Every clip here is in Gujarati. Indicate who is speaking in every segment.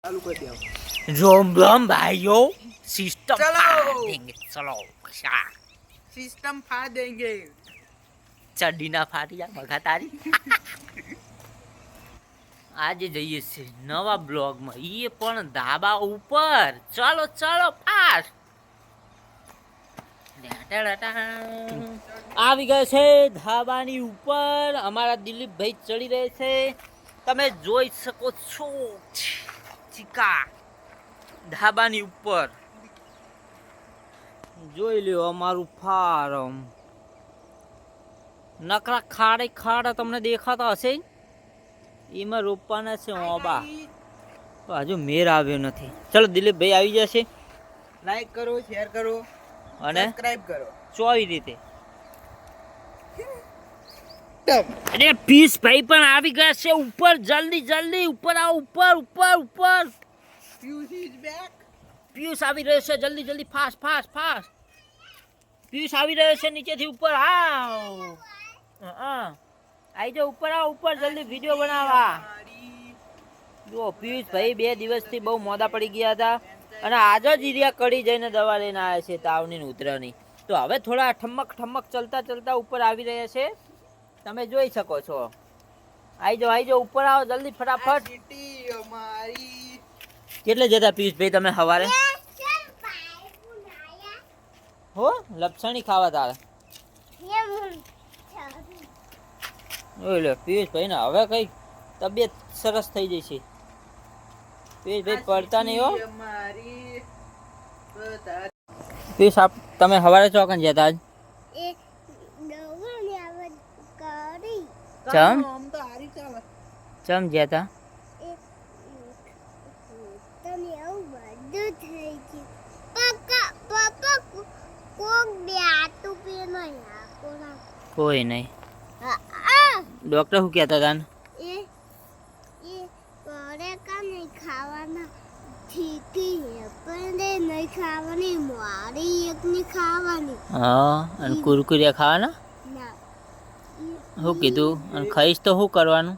Speaker 1: चालू कर दिया।
Speaker 2: रोम रोम भाइयों, सिस्टम फाड़ देंगे। चलो
Speaker 1: सिस्टम फाड़ देंगे।
Speaker 2: चड्डी ना फाड़ी मगा तारी। આજે જઈએ છે નવા બ્લોગમાં, એ પણ ધાબા ઉપર. ચાલો ચાલો ફાસ્ટ. આવી ગયો છે ધાબાની ઉપર. અમારા દિલીપભાઈ ચડી રહે છે, તમે જોઈ શકો છો. ચીકા ધાબાની ઉપર જોઈ લ્યો અમારું ફાર્મ. નકરા ખાડે ખાડા તમને દેખાતા હશે, એમાં રોપવાના છે ઓબા. હજુ મેર આવ્યો નથી. ચલો દિલીપભાઈ આવી જશે.
Speaker 1: લાઈક કરો, શેર કરો
Speaker 2: અને
Speaker 1: સબસ્ક્રાઇબ કરો.
Speaker 2: ચોવી રીતે. અરે પીસ ભાઈ પણ આવી ગયા છે ઉપર. જલ્દી જલ્દી ઉપર આવો. ઉપર ઉપર ઉપર.
Speaker 1: Fuse is back.
Speaker 2: પિયુષ આવી રહ્યો છે. જલ્દી જલ્દી ફાસ્ટ ફાસ્ટ ફાસ્ટ. પિયુષ આવી રહ્યો છે નીચેથી ઉપર. આવ આવી જાઓ ઉપર. આવો ઉપર જલ્દી વિડીયો બનાવવા. જો પિયુષ ભાઈ 2 દિવસથી બહુ મોડા પડી ગયા હતા, અને આજે જ ઇરિયા કડી જઈને દવા લઈને આવ્યા છે તાવની ને ઉધરાની. તો હવે થોડા ઠમક ઠમક ચલતા ચલતા ઉપર આવી રહ્યા છે, તમે જોઈ શકો છો. આવી જાઓ ઉપર આવો જલ્દી ફટાફટ. કેટલે જતા પિયુષભાઈ તમે સવારે? હો લપસણી ખાવા તારે. ઓય લે પિયુષભાઈ ને હવે કઈ તબિયત સરસ થઈ જશે. પિયુષભાઈ પડતા નહીં હો. પિયુષ આપ તમે સવારે ચોકન જતા આજ? ચમ ચમ જતા? કોઈ નહીં. ડોક્ટર શું કહેતા હતા? હા, અને કુરકુરિયા ખાવાના શું કીધું? અને ખાઈશ તો શું કરવાનું?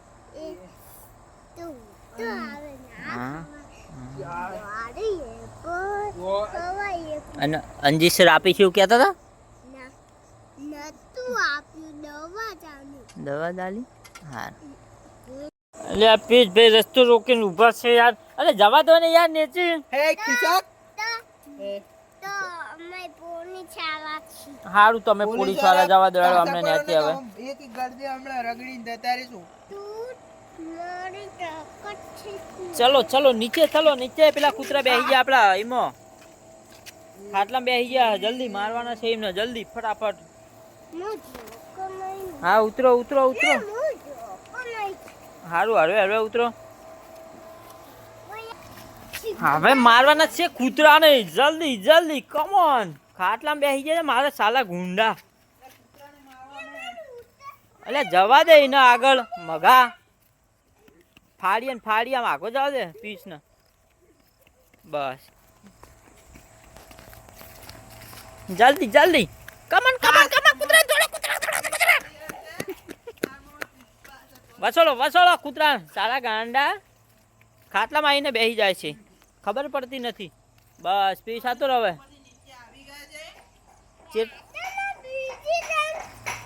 Speaker 2: અને અંજી સર આપી શું કહેતા હતા? દવા દાલી. હા એટલે આ પીસભાઈ રસ્તો રોકીને ઊભા છે યાર. અરે જવા દો ને યાર નીચે. સારું તમે પોલીસ વાળા જવા દો અમને નીચે. હવે ચલો ચલો નીચે ચલો નીચે. પેલા કૂતરા બેસી ગયા આપડા એમાં ખાટલા બેસી ગયા. જલ્દી મારવાના છે એમને. જલ્દી ફટાફટ. હા ઉતરો ઉતરો ઉતરો. હારું હરવે હરવે ઉતરો. હવે મારવાના છે કૂતરા ને. જલ્દી જલ્દી કમોન. ખાટલામાં બેસી જાય મારે સાલા ગુંડા. એટલે જવા દે ને આગળ મગા. ફાડી ને ફાડી આમ આગો જવા દે પીસ ને. બસ જલ્દી જલ્દી. Come on come on come on. કૂતરા દોડો. કૂતરા દોડો. કૂતરા વસોલો વસોલો. કૂતરા સારા ગાંડા ખાટલામાં આવીને બેસી જાય છે, ખબર પડતી નથી. બસ પીસ આતો હવે.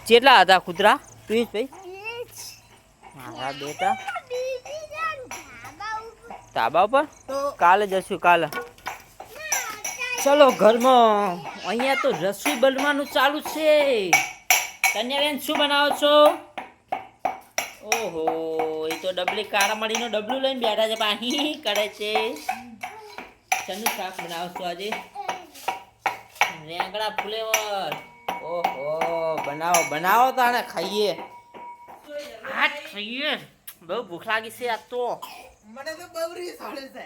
Speaker 2: કેટલા હતા કૂતરા પીસ ભાઈ? મારા બેટા ધાબા ઉપર કાલે જશું. કાલે ચલો ઘરમાં. અહીંયા તો રસોઈ બનવાનું ચાલુ છે. કન્યાબેન શું બનાવો છો? ઓહો એ તો ડબલી કાળા મળીનો ડબલું લઈને બેઠા છે. પાણી કરે છે. શેનું શાક બનાવો છો આજે? રેંગણા ફુલેવર. ઓહો બનાવો બનાવો તાણે ખાઈએ. આજ ખાઈએ. બહુ ભૂખ લાગી છે આજ તો.
Speaker 1: મને તો બહુ રીસ આવે છે.